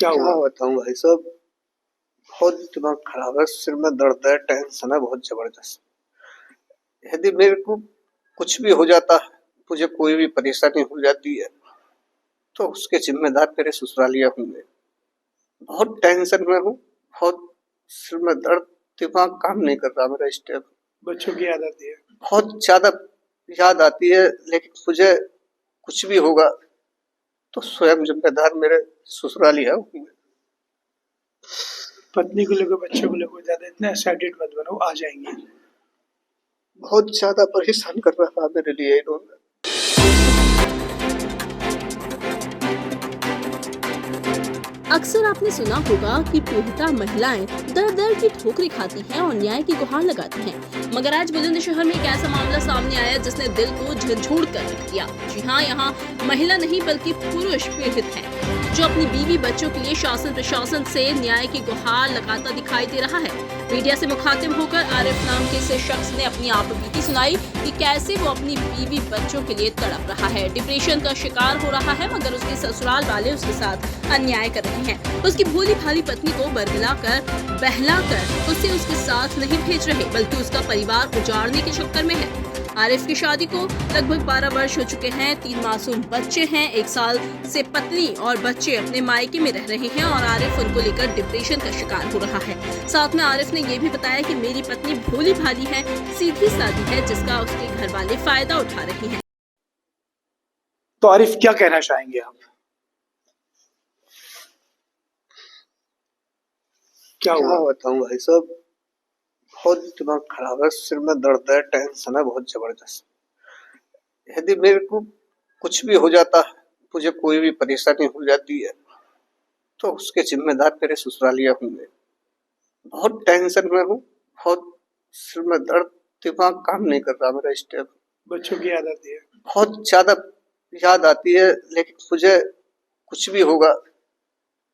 क्या क्या हुआ? बताऊं भाई साहब। बहुत दिमाग खराब है, सिर में दर्द है, टेंशन है बहुत जबरदस्त। यदि मेरे को कुछ भी हो जाता है, मुझे कोई भी परेशानी हो जाती है, तो उसके जिम्मेदार मेरे ससुरालिया होंगे। बहुत टेंशन में हूँ, बहुत सिर में दर्द, दिमाग काम नहीं कर रहा मेरा इस टाइम। बच्चों की याद आती है। बहुत ज्यादा याद आती है, लेकिन मुझे कुछ भी होगा तो स्वयं जिम्मेदार मेरे ससुरालिया होंगे। पत्नी को लेकर, बच्चों को लेकर ज्यादा इतने एक्साइटेड मत बनो, आ जाएंगे। बहुत ज्यादा परेशान कर रहा था मेरे लिए इन्होंने। अक्सर आपने सुना होगा कि पीड़िता महिलाएं दर दर की ठोकरें खाती हैं और न्याय की गुहार लगाती हैं। मगर आज बुलंदशहर में एक ऐसा मामला सामने आया जिसने दिल को झंझोड़ कर रख दिया। जी हाँ, यहाँ महिला नहीं बल्कि पुरुष पीड़ित है, जो अपनी बीवी बच्चों के लिए शासन प्रशासन से न्याय की गुहार लगाता दिखाई दे रहा है। मीडिया से मुखातिब होकर आरिफ नाम के इस शख्स ने अपनी आपबीती सुनाई कि कैसे वो अपनी बीवी बच्चों के लिए तड़प रहा है, डिप्रेशन का शिकार हो रहा है, मगर उसके ससुराल वाले उसके साथ अन्याय कर रहे हैं। उसकी भोली भाली पत्नी को बरगलाकर बहलाकर उसे उसके साथ नहीं भेज रहे, बल्कि उसका परिवार उजाड़ने के चक्कर में है। आरिफ की शादी को लगभग 12 वर्ष हो चुके हैं, 3 मासूम बच्चे हैं। 1 साल से पत्नी और बच्चे अपने मायके में रह रहे हैं और आरिफ उनको लेकर डिप्रेशन का शिकार हो रहा है। साथ में आरिफ ने ये भी बताया कि मेरी पत्नी भोली भाली है, सीधी सादी है, जिसका उसके घर वाले फायदा उठा रहे हैं। तो आरिफ, क्या कहना चाहेंगे आप? क्या क्या हुआ? बताऊं भाई साहब। बहुत दिमाग खराब है, सिर में दर्द है, टेंशन है बहुत जबरदस्त। यदि मेरे को कुछ भी हो जाता है, मुझे कोई भी परेशानी हो जाती है, तो उसके जिम्मेदार मेरे ससुरालिया होंगे। बहुत टेंशन में हूँ, बहुत सिर में दर्द, दिमाग काम नहीं कर रहा मेरा इस टाइम। बच्चों की याद आती है। बहुत ज्यादा याद आती है, लेकिन मुझे कुछ भी होगा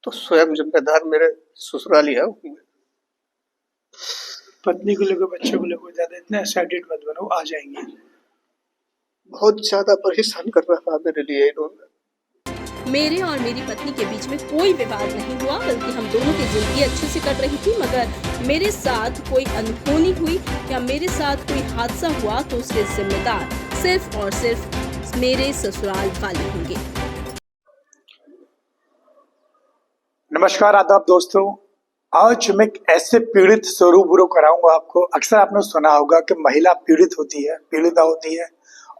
तो स्वयं जिम्मेदार मेरे ससुरालिया होंगे। पत्नी को लेकर, बच्चों को लेकर ज्यादा इतने एक्साइटेड मत बनो, आ जाएंगे। बहुत ज्यादा परेशान कर रहा था मेरे लिए इन्होंने। मेरे और मेरी पत्नी के बीच में कोई विवाद नहीं हुआ, बल्कि हम दोनों की जिंदगी अच्छे से कट रही थी। मगर मेरे साथ कोई अनहोनी हुई या मेरे साथ कोई हादसा हुआ तो उसके जिम्मेदार सिर्फ और सिर्फ मेरे ससुराल वाले होंगे। नमस्कार, आदाब दोस्तों। आज मैं एक ऐसे पीड़ित से रूबरू कराऊंगा आपको। अक्सर आपने सुना होगा कि महिला पीड़ित होती है, पीड़िता होती है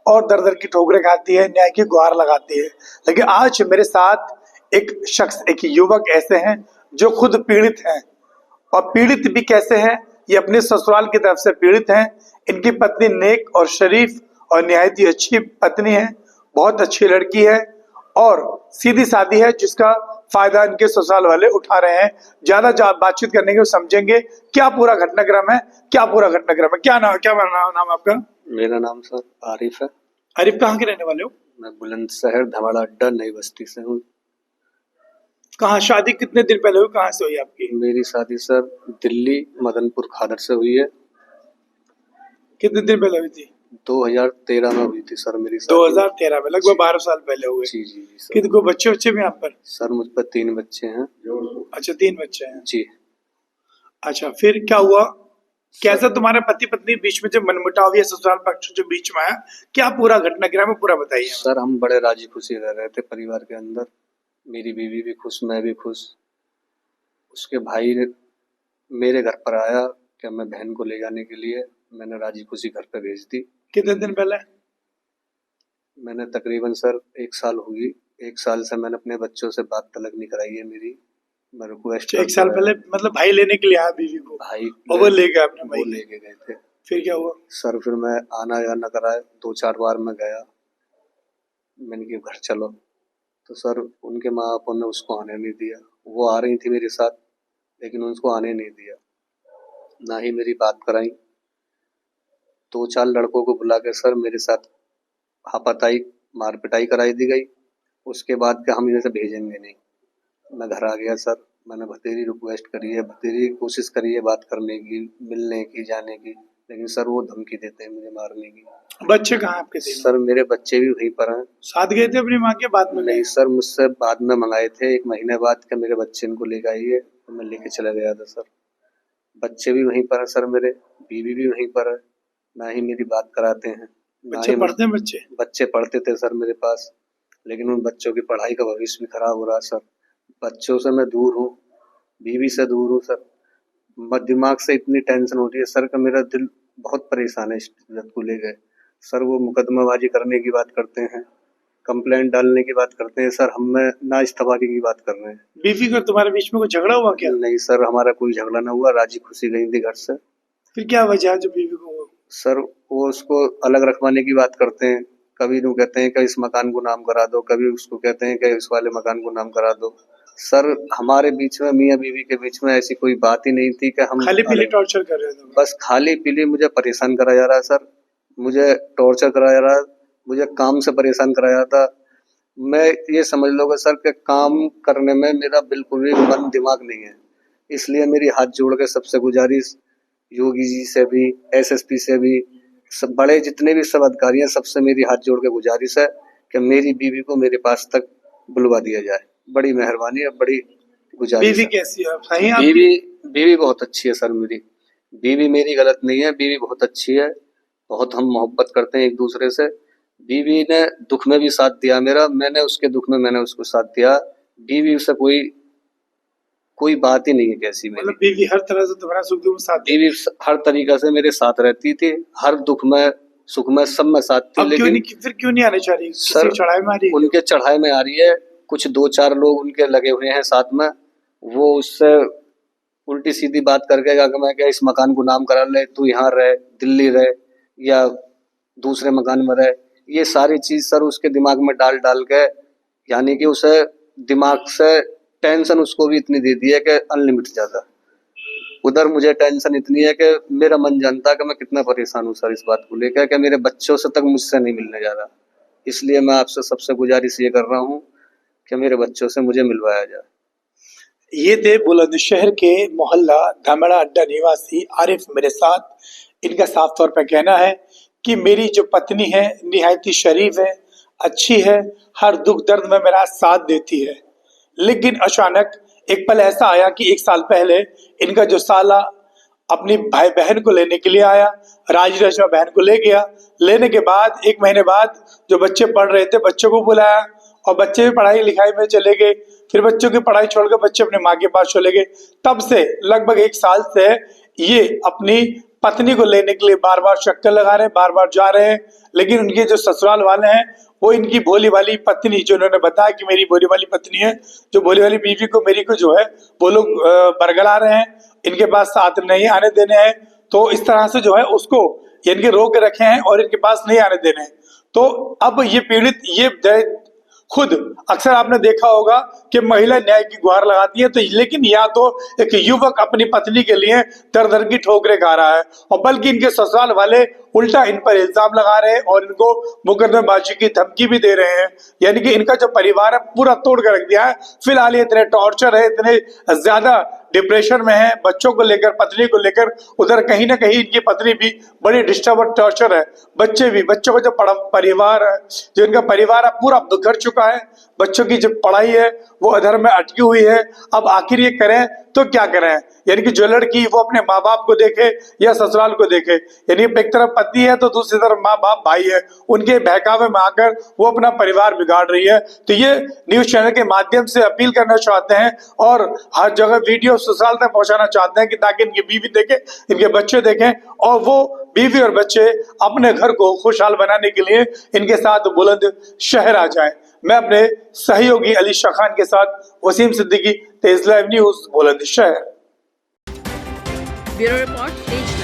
और दर दर की ठोकरें खाती है, न्याय की गुहार लगाती है। लेकिन आज मेरे साथ एक शख्स, एक युवक ऐसे हैं जो खुद पीड़ित हैं। और पीड़ित भी कैसे हैं, ये अपने ससुराल की तरफ से पीड़ित हैं। इनकी पत्नी नेक और शरीफ और निहायत ही अच्छी पत्नी है, बहुत अच्छी लड़की है और सीधी सादी है, जिसका फायदा इनके ससुराल वाले उठा रहे हैं। ज्यादा बातचीत करने के समझेंगे क्या पूरा घटनाक्रम है, क्या पूरा घटनाक्रम है। क्या नाम, क्या नाम आपका? मेरा नाम सर आरिफ है। आरिफ, कहाँ के रहने वाले हो? मैं बुलंदशहर धवाड़ा अड्डा नई बस्ती से हूँ। कहाँ शादी कितने दिन पहले हुई, कहाँ से हुई आपकी? मेरी शादी सर दिल्ली मदनपुर खादर से हुई है। कितने दिन पहले हुई थी? 2013 में हुई थी सर मेरी शादी। 2013 में, लगभग 12 साल पहले हुए। जी जी जी सर। कितने बच्चे बच्चे भी आप पर? सर मुझ पर 3 बच्चे हैं। अच्छा, 3 बच्चे हैं। जी। अच्छा, फिर क्या हुआ? कैसा तुम्हारे पति पत्नी बीच में जो मनमुटाव या ससुराल पक्ष जो बीच में आया, क्या पूरा घटनाक्रम है, पूरा बताइए। सर हम बड़े राजी खुशी रह रहे थे परिवार के अंदर। मेरी बीवी भी खुश, मैं भी खुश। उसके भाई ने मेरे घर पर आया कि मैं बहन को ले जाने के लिए, मैंने राजी खुशी घर पे भेज दी। कितने दिन पहले? मैंने तकरीबन सर 1 साल हुई। 1 साल से मैंने अपने बच्चों से बात तलक नहीं कराई है मेरी। मैं रिक्वेस्ट 1 साल पहले मतलब भाई लेने के लिए आया बीवी को? भाई और वो ले गए अपने वो भाई? लेके गए थे। फिर क्या हुआ? सर फिर मैं आना जाना कराया, 2-4 बार मैं गया। मैंने कहा घर चलो, तो सर उनके माँ बापों ने उसको आने नहीं दिया। वो आ रही थी मेरे साथ, लेकिन उसको आने नहीं दिया, ना ही मेरी बात कराई। 2-4 लड़कों को बुला के सर मेरे साथ हाथापाई मार पिटाई कराई दी गई। उसके बाद कि हम इसे भेजेंगे नहीं। मैं घर आ गया सर। मैंने भतीजी रिक्वेस्ट करी है, भतीजी कोशिश करी है बात करने की, मिलने की, जाने की, लेकिन सर वो धमकी देते हैं मुझे मारने की। बच्चे कहाँ आपके थे? सर मेरे बच्चे भी वहीं पर हैं। साथ गए थे अपनी माँ के, बाद में नहीं सर, मुझसे बाद में मंगाए थे, 1 महीने बाद के मेरे बच्चे इनको लेकर आइए, तो मैं लेके चला गया था सर। बच्चे भी वहीं पर हैं सर, मेरे बीवी भी वहीं पर है, ना ही मेरी बात कराते हैं, ना बच्चे ही पढ़ते हैं? बच्चे पढ़ते थे सर मेरे पास, लेकिन उन बच्चों की पढ़ाई का भविष्य भी खराब हो रहा है सर। बच्चों से मैं दूर हूँ, बीवी से दूर हूँ सर। दिमाग से इतनी टेंशन होती है सर का मेरा दिल बहुत परेशान है इस इज्जत को लेकर। सर वो मुकदमाबाजी करने की बात करते हैं, कंप्लेंट डालने की बात करते हैं सर, हम में ना इस्तीफे की बात कर रहे हैं। बीवी का तुम्हारे बीच में कोई झगड़ा हुआ क्या? नहीं सर, हमारा कोई झगड़ा ना हुआ, राजी खुशी गई थी घर से। फिर क्या वजह है जो बीवी को? सर वो उसको अलग रखवाने की बात करते हैं, कभी यूँ कहते हैं कि इस मकान को नाम करा दो, कभी उसको कहते हैं कि इस वाले मकान को नाम करा दो। सर हमारे बीच में, मियाँ बीवी के बीच में ऐसी कोई बात ही नहीं थी कि हम खाली पीली टॉर्चर कर रहे थे? बस खाली पीली मुझे परेशान करा जा रहा है सर, मुझे टॉर्चर करा जा रहा है, मुझे काम से परेशान करा जाता। मैं ये समझ लोगे सर कि काम करने में मेरा बिल्कुल भी मन दिमाग नहीं है। इसलिए मेरी हाथ जोड़ के सबसे गुजारिश, योगी जी से भी, एसएसपी से भी, सब बड़े जितने भी सब अधिकारी हैं, सबसे मेरी हाथ जोड़ के गुजारिश है कि मेरी बीवी को मेरे पास तक बुलवा दिया जाए। बड़ी मेहरबानी है, बड़ी गुजारिश बीवी है। कैसी है? सही है? बीवी बहुत अच्छी है सर, मेरी बीवी मेरी गलत नहीं है, बीवी बहुत अच्छी है, बहुत हम मोहब्बत करते हैं एक दूसरे से। बीवी ने दुख में भी साथ दिया मेरा, मैंने उसके दुख में मैंने उसको साथ दिया। बीवी से कोई बात ही नहीं है कैसी मेरी। मतलब बीवी हर तरह से तुम्हारा सुख दुख में साथ देती बीवी हर तरीका से मेरे साथ रहती थी, हर दुख में सुख में सब में साथ थी। अब लेकिन फिर क्यों नहीं आने चाह रही? सर चढ़ाई में आ रही है? उनके चढ़ाई में आ रही है, कुछ 2-4 लोग उनके लगे हुए हैं साथ में, वो उससे उल्टी सीधी बात करके मैं क्या इस मकान को नाम करा ले, तू यहाँ रहे, दिल्ली रहे या दूसरे मकान में रहे, ये सारी चीज सर उसके दिमाग में डाल के, यानी कि उसे दिमाग से टेंशन उसको भी इतनी दे दी है कि अनलिमिटेड ज्यादा। उधर मुझे टेंशन इतनी है कि मेरा मन जानता है कि मैं कितना परेशान हूँ सर इस बात को लेकर कि मेरे बच्चों से तक मुझसे नहीं मिलने जा रहा। इसलिए मैं आपसे सबसे गुजारिश ये कर रहा हूँ कि मेरे बच्चों से मुझे मिलवाया जाए। ये थे बुलंदशहर के मोहल्ला धामड़ा अड्डा निवासी आरिफ मेरे साथ। इनका साफ तौर पर कहना है कि मेरी जो पत्नी है निहायती शरीफ है, अच्छी है, हर दुख दर्द में मेरा साथ देती है। लेकिन अचानक एक पल ऐसा आया कि 1 साल पहले इनका जो साला अपनी भाई बहन को लेने के लिए आया, राज रचना बहन को ले गया। लेने के बाद 1 महीने बाद जो बच्चे पढ़ रहे थे बच्चों को बुलाया और बच्चे भी पढ़ाई लिखाई में चले गए। फिर बच्चों की पढ़ाई छोड़कर बच्चे अपने माँ के पास चले गए। तब से लगभग 1 साल से ये अपनी पत्नी को लेने के लिए बार बार चक्कर लगा रहे हैं, बार बार जा रहे हैं। लेकिन उनके जो ससुराल वाले हैं वो इनकी भोली वाली पत्नी, जो उन्होंने बताया कि मेरी भोली वाली पत्नी है, जो भोली वाली बीवी को मेरी को जो है वो लोग बरगला रहे हैं, इनके पास साथ नहीं आने देने हैं। तो इस तरह से जो है उसको इनके रोक रखे हैं और इनके पास नहीं आने देने हैं। तो अब ये पीड़ित ये खुद अक्सर आपने देखा होगा कि महिला न्याय की गुहार लगाती है, तो लेकिन या तो एक युवक अपनी पत्नी के लिए दर दर की ठोकरें खा रहा है और बल्कि इनके ससुराल वाले उल्टा इन पर इल्जाम लगा रहे हैं और इनको मुकदमेबाजी की धमकी भी दे रहे हैं। यानी कि इनका जो परिवार है पूरा तोड़ कर रख दिया है। फिलहाल ये इतने टॉर्चर है, इतने ज्यादा डिप्रेशन में है, बच्चों को लेकर, पत्नी को लेकर। उधर कहीं ना कहीं इनकी पत्नी भी बड़ी डिस्टर्ब और टॉर्चर है, बच्चे भी, बच्चों का जो परिवार है, जो इनका परिवार है पूरा बिगड़ चुका है। बच्चों की जो पढ़ाई है वो अधर में अटकी हुई है। अब आखिर ये करें तो क्या करें? यानी कि जो लड़की वो अपने माँ बाप को देखे या ससुराल को देखे, यानी एक तरफ पति है तो दूसरी तरफ माँ बाप भाई है, उनके बहकावे में आकर वो अपना परिवार बिगाड़ रही है। तो ये न्यूज चैनल के माध्यम से अपील करना चाहते हैं और हर जगह वीडियो ससुराल तक पहुंचाना चाहते हैं कि ताकि इनकी बीवी देखे, इनके बच्चे देखें और वो बीवी और बच्चे अपने घर को खुशहाल बनाने के लिए इनके साथ बुलंदशहर आ जाए। मैं अपने सहयोगी अली शाह खान के साथ Wasim Siddiqui, Tez live news, Bulandshahr. Bureau report.